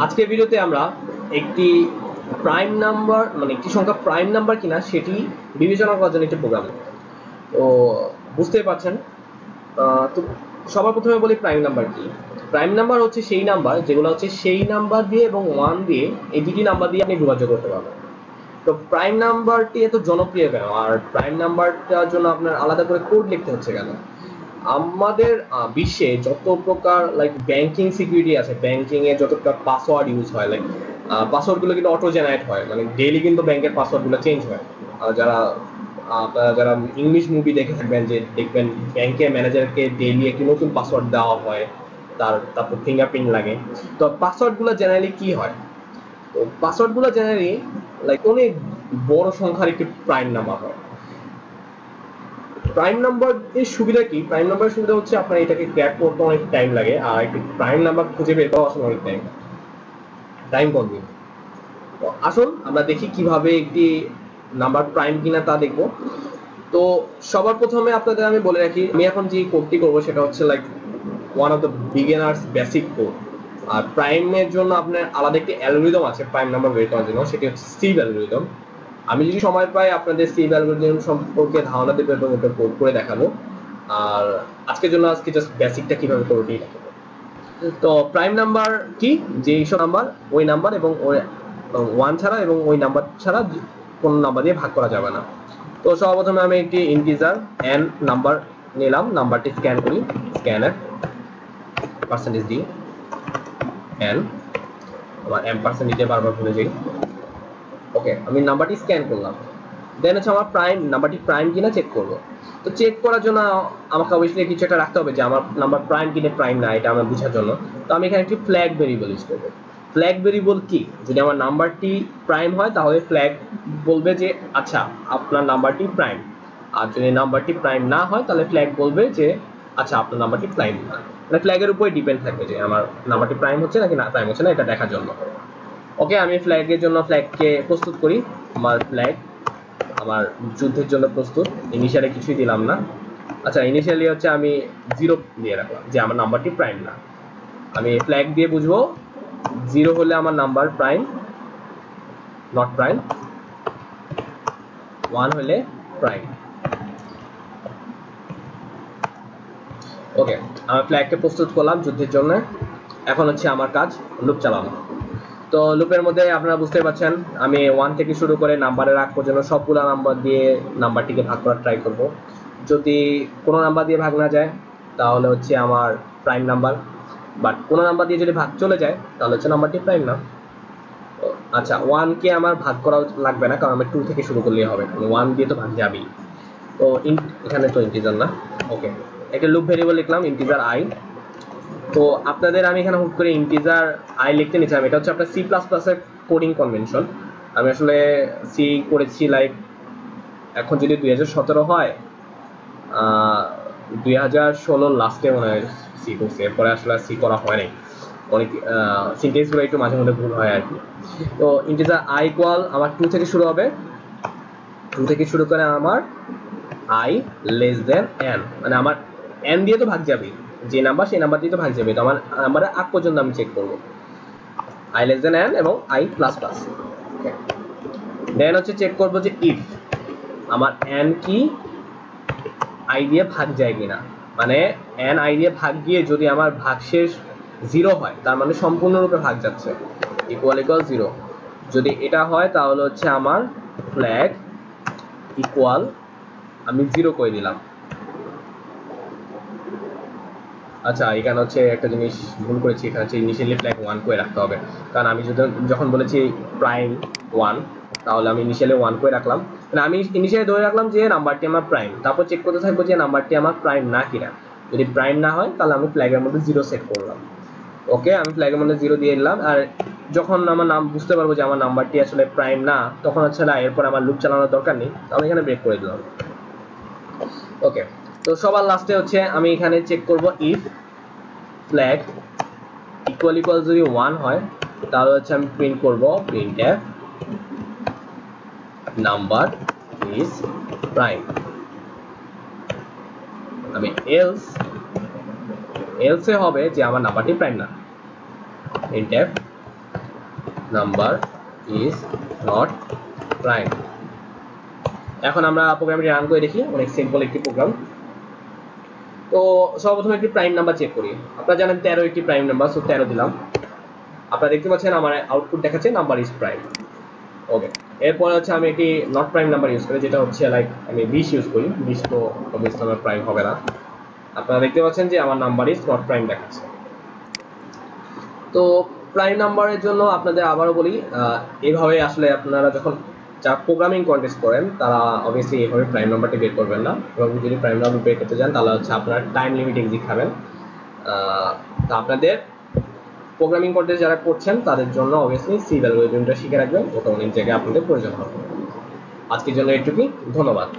আজকের ভিডিওতে আমরা একটি প্রাইম নাম্বার মানে একটি সংখ্যা প্রাইম নাম্বার কিনা সেটি বিবেচনা করার জন্য একটি প্রোগ্রাম। তো বুঝতেই পারছেন। তো সবার প্রথমে বলি প্রাইম নাম্বার কি। প্রাইম নাম্বার হচ্ছে সেই নাম্বার যেগুলো হচ্ছে সেই নাম্বার দিয়ে এবং 1 দিয়ে, এই দুটি নাম্বার দিয়ে আপনি বিভাজ্য করতে পারবেন। তো প্রাইম নাম্বারটি এত জনপ্রিয় কেন, আর প্রাইম নাম্বারটার জন্য আপনার আলাদা করে কোড লিখতে হচ্ছে কেন? আমাদের বিশ্বে যত প্রকার লাইক ব্যাংকিং সিকিউরিটি আছে, ব্যাংকিং এ যত প্রকার পাসওয়ার্ড ইউজ হয়, লাইক পাসওয়ার্ডগুলো কিন্তু অটো জেনারেট হয়, মানে ডেইলি কিন্তু ব্যাংকের পাসওয়ার্ডগুলো চেঞ্জ হয়। যারা আপনারা যারা ইংলিশ মুভি দেখে থাকবেন, যে দেখবেন ব্যাংকের ম্যানেজারকে ডেইলি একটি নতুন পাসওয়ার্ড দেওয়া হয়, তারপর ফিঙ্গারপ্রিন্ট লাগে। তো পাসওয়ার্ডগুলো জেনারেলি কি হয়? তো পাসওয়ার্ডগুলো জেনারেলি লাইক অনেক বড় সংখ্যার একটি প্রাইম নাম্বার হয়। প্রাইম নাম্বার এর সুবিধা কি? প্রাইম নাম্বারের সুবিধা হচ্ছে আপনার এটাকে ক্র্যাক করতে অনেক টাইম লাগে, আর একটি প্রাইম নাম্বার খুঁজে বের করা আসলে অনেক টাইম কনজিউম। তো আসুন আমরা দেখি কিভাবে একটি নাম্বার প্রাইম কিনা তা দেখব। তো সবার প্রথমে আপনাদের আমি বলে রাখি, আমি এখন যে কোডটি করবো সেটা হচ্ছে like one of the beginners basic code. আর প্রাইমের জন্য আপনার আলাদা একটি অ্যালগরিদম আছে প্রাইম নাম্বার বের করার জন্য, সেটি হচ্ছে সিভ অ্যালগরিদম। আমি যদি সময় পাই আপনাদের সিভ অ্যালগরিদম সম্পর্কে ধারণা দেবো এবং এটা কোড করে দেখাবো। আর আজকের জন্য জাস্ট বেসিকটা কিভাবে করবো এটাই দেখাবো। তো প্রাইম নাম্বার কি? যে এইসব নাম্বার ওই নাম্বার এবং ওই 1 ছাড়া এবং ওই নাম্বার ছাড়া কোন নাম্বার দিয়ে ভাগ করা যাবে না। তো সর্বপ্রথমে আমি একটি ইন্টিজার n নাম্বার নিলাম, নাম্বারটি স্ক্যান করি, স্ক্যানার পার্সেন্টেজ দিয়ে n, আমার m% দিতে বারবার ভুলে যাই। ওকে, আমি নাম্বারটি স্ক্যান করলাম, দেন হচ্ছে আমার নাম্বারটি প্রাইম কিনা চেক করব। তো চেক করার জন্য আমাকে অবশ্যই কিছু একটা রাখতে হবে যে আমার নাম্বার প্রাইম কিনা প্রাইম না, এটা আমরা বোঝার জন্য। তো আমি এখানে একটি ফ্ল্যাগ ভেরিয়েবল ইউজ করবো। ফ্ল্যাগ ভেরিয়েবল কি? যদি আমার নাম্বারটি প্রাইম হয় তাহলে ফ্ল্যাগ বলবে যে আচ্ছা আপনার নাম্বারটি প্রাইম, আর যদি নাম্বারটি প্রাইম না হয় তাহলে ফ্ল্যাগ বলবে যে আচ্ছা আপনার নাম্বারটি প্রাইম না। মানে ফ্ল্যাগের উপরে ডিপেন্ড থাকবে যে আমার নাম্বারটি প্রাইম হচ্ছে নাকি না প্রাইম হচ্ছে না, এটা দেখার জন্য। ওকে, আমি ফ্ল্যাগের জন্য ফ্ল্যাগকে প্রস্তুত করি। আমার ফ্ল্যাগ আমার যুদ্ধের জন্য প্রস্তুত। ইনিশিয়ালে কিছুই দিলাম না। আচ্ছা, ইনিশিয়ালি হচ্ছে আমি 0 দিয়ে রাখলাম যে আমার নাম্বারটি প্রাইম না। আমি ফ্ল্যাগ দিয়ে বুঝবো 0 হলে আমার নাম্বার প্রাইম, নট প্রাইম, 1 হলে প্রাইম। ওকে, আমি ফ্ল্যাগকে প্রস্তুত করলাম যুদ্ধের জন্য। এখন হচ্ছে আমার কাজ লুপ চালানো। তো লুপের মধ্যে আপনারা বুঝতে পারছেন আমি 1 থেকে শুরু করে নাম্বারের আগ পর্যন্ত সবগুলা নাম্বার দিয়ে নাম্বারটিকে ভাগ করার ট্রাই করব। যদি কোনো নাম্বার দিয়ে ভাগ না যায় তাহলে হচ্ছে আমার প্রাইম নাম্বার, বাট কোনো নাম্বার দিয়ে যদি ভাগ চলে যায় তাহলে হচ্ছে নাম্বারটি প্রাইম না। আচ্ছা, 1কে আমার ভাগ করা লাগবে না, কারণ আমি 2 থেকে শুরু করলেই হবে, 1 দিয়ে তো ভাগ যাবেই। তো এখানে তো ইন্টিজার না। ওকে, একটা লুপ ভেরিয়েবল লিখলাম ইন্টিজার আই। তো আপনাদের আমি এখানে হুট করে ইন্টিজার আই লিখতে নিচ্ছিলাম, এটা হচ্ছে আপনার সি প্লাস প্লাসের কোডিং কনভেনশন। আমি আসলে সি করেছি লাইক এখন যদি 2017 হয়, 2016 লাস্টে মনে হয় সি করছে, এরপরে আসলে সি করা হয় নাই। অনেক সিনটেক্সগুলো একটু মাঝে মধ্যে ভুল হয় আর কি। তো ইন্টিজার আই ইকুয়াল আমার 2 থেকে শুরু হবে, 2 থেকে শুরু করে আমার আই লেস দেন এন, মানে আমার এন দিয়ে তো ভাগ যাবে, যে নাম্বার সেই নাম্বার দিয়ে তো ভাগ যাবে। তো আমার নাম্বারের আগ পর্যন্ত আমি চেক করবো আই লেস দেন এন এবং আই প্লাস প্লাস। দেন হচ্ছে চেক করবো যে ইফ আমার এন কি আই দিয়ে ভাগ যায় কিনা, মানে এন আই দিয়ে ভাগ গিয়ে যদি আমার ভাগশেষ 0 হয় তার মানে সম্পূর্ণরূপে ভাগ যাচ্ছে, ইকুয়াল ইকুয়াল 0। যদি এটা হয় তাহলে হচ্ছে আমার ফ্ল্যাগ ইকুয়াল আমি 0 করে দিলাম। আচ্ছা, এখানে হচ্ছে একটা জিনিস ভুল করেছি, এখানে হচ্ছে ইনিশিয়ালি ফ্ল্যাগ 1 করে রাখতে হবে, কারণ আমি যখন বলেছি প্রাইম 1 তাহলে আমি ইনিশিয়ালি 1 করে রাখলাম, মানে আমি ইনিশিয়ালি ধরে রাখলাম যে নাম্বারটি আমার প্রাইম, তারপর চেক করতে থাকবো যে নাম্বারটি আমার প্রাইম না কিনা। যদি প্রাইম না হয় তাহলে আমি ফ্ল্যাগের মধ্যে 0 সেট করলাম। ওকে, আমি ফ্ল্যাগের মধ্যে 0 দিয়ে দিলাম। আর যখন আমার নাম বুঝতে পারবো যে আমার নাম্বারটি আসলে প্রাইম না, তখন হচ্ছে না এরপর আমার লুপ চালানোর দরকার নেই, আমি এখানে ব্রেক করে দিলাম। ওকে, তো সবার লাস্টে হচ্ছে আমি এখানে চেক করব ইফ ফ্ল্যাগ ইকুয়াল ইকুয়াল যদি 1 হয় তাহলে হচ্ছে আমি প্রিন্ট করব printf নাম্বার ইজ প্রাইম। আমি এলসে হবে যে আমার নাম্বারটি প্রাইম না। printf number is not prime। এখন আমরা প্রোগ্রামটি রান করে দেখি, অনেক সিম্পল একটি প্রোগ্রাম। তো সর্বপ্রথম একটি প্রাইম নাম্বার চেক করি। আপনারা জানেন 13 একটি প্রাইম নাম্বার, সো 13 দিলাম। আপনারা দেখতে পাচ্ছেন আমার আউটপুট দেখাচ্ছে নাম্বার ইজ প্রাইম। ওকে, এরপরে হচ্ছে আমি একটি নট প্রাইম নাম্বার ইউজ করি, যেটা হচ্ছে লাইক আমি 20 ইউজ করি। 20 তো অবভিয়াসলি আমার প্রাইম হবে না। আপনারা দেখতে পাচ্ছেন যে আমার নাম্বার ইজ নট প্রাইম দেখাচ্ছে। তো প্রাইম নাম্বারের জন্য আপনাদের আবারও বলি, এইভাবে আসলে আপনারা যখন যারা প্রোগ্রামিং কন্টেস্ট করেন তারা অবভিয়াসলি এইভাবে প্রাইম নাম্বারটি বের করবেন না, এবং যদি প্রাইম নাম্বার বের করতে চান তাহলে হচ্ছে আপনারা টাইম লিমিট এক্সিট খাবেন। তা আপনাদের প্রোগ্রামিং কন্টেস্ট যারা করছেন তাদের জন্য অবভিয়াসলি সি অ্যালগরিদমটা শিখে রাখবেন, ওটা অনেক জায়গায় আপনাদের প্রয়োজন হবে। আজকের জন্য এইটুকুই, ধন্যবাদ।